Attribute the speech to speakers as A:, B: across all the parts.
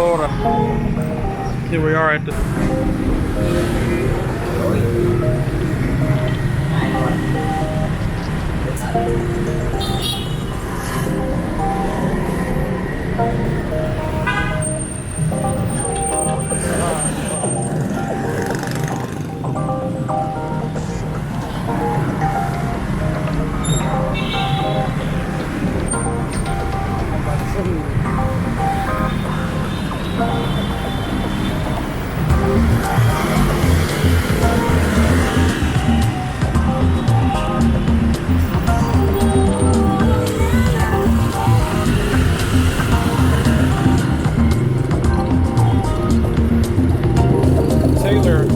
A: Florida. Here we are at the Taylor.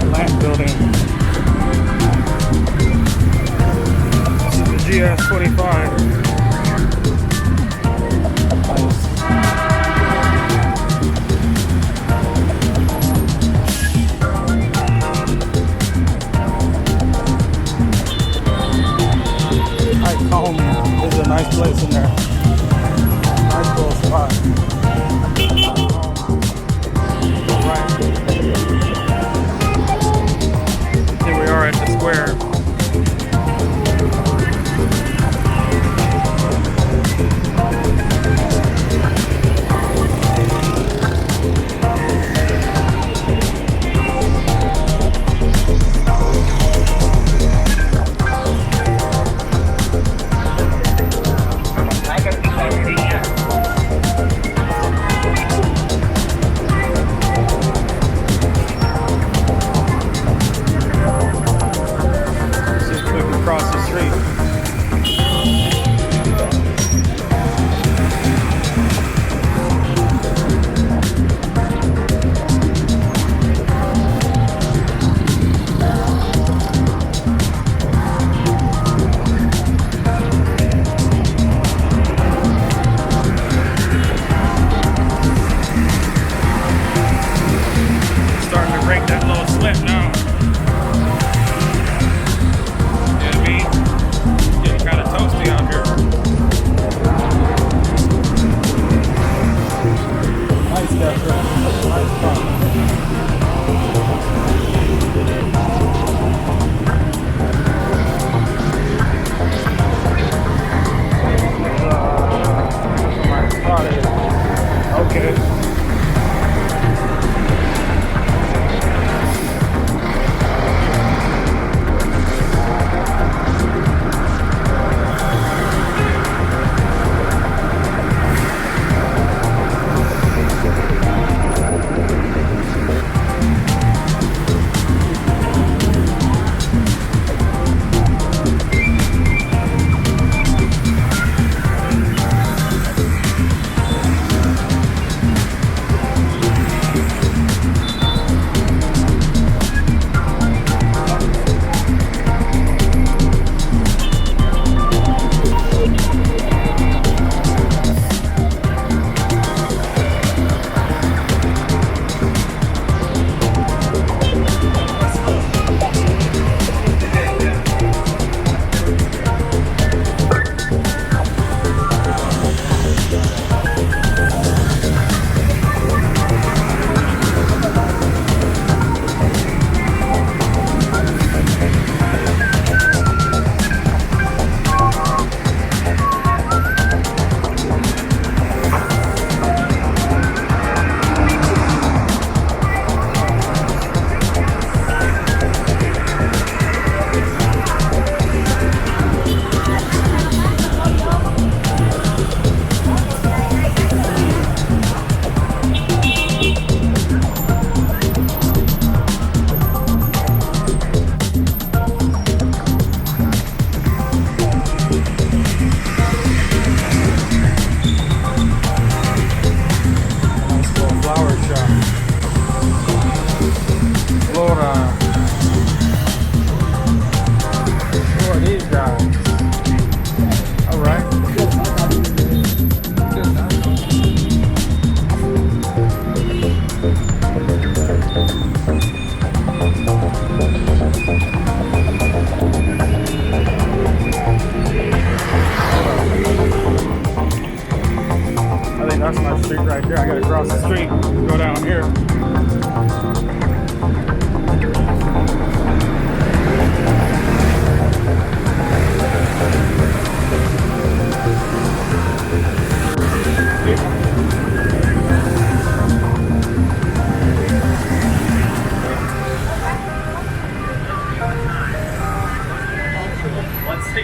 A: Plant building. This is the GS-25. There's a nice place in there. Nice little spot. Alright. Here we are at the square.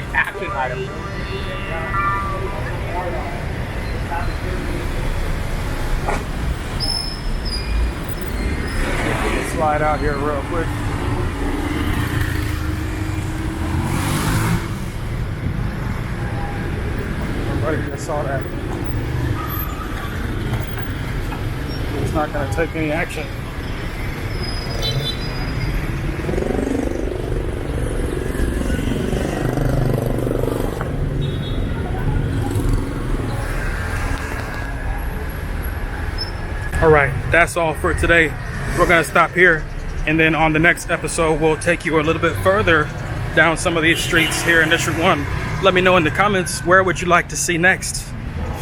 B: big action item.
A: Slide out here real quick. Everybody just saw that. It's not going to take any action. All right, that's all for today. We're gonna stop here, and then on the next episode we'll take you a little bit further down some of these streets here in District 1. Let me know in the comments, where would you like to see next?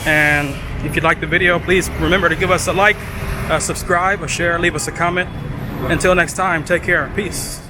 A: And if you like the video, please remember to give us a like, subscribe, or share, leave us a comment. Until next time, take care. Peace.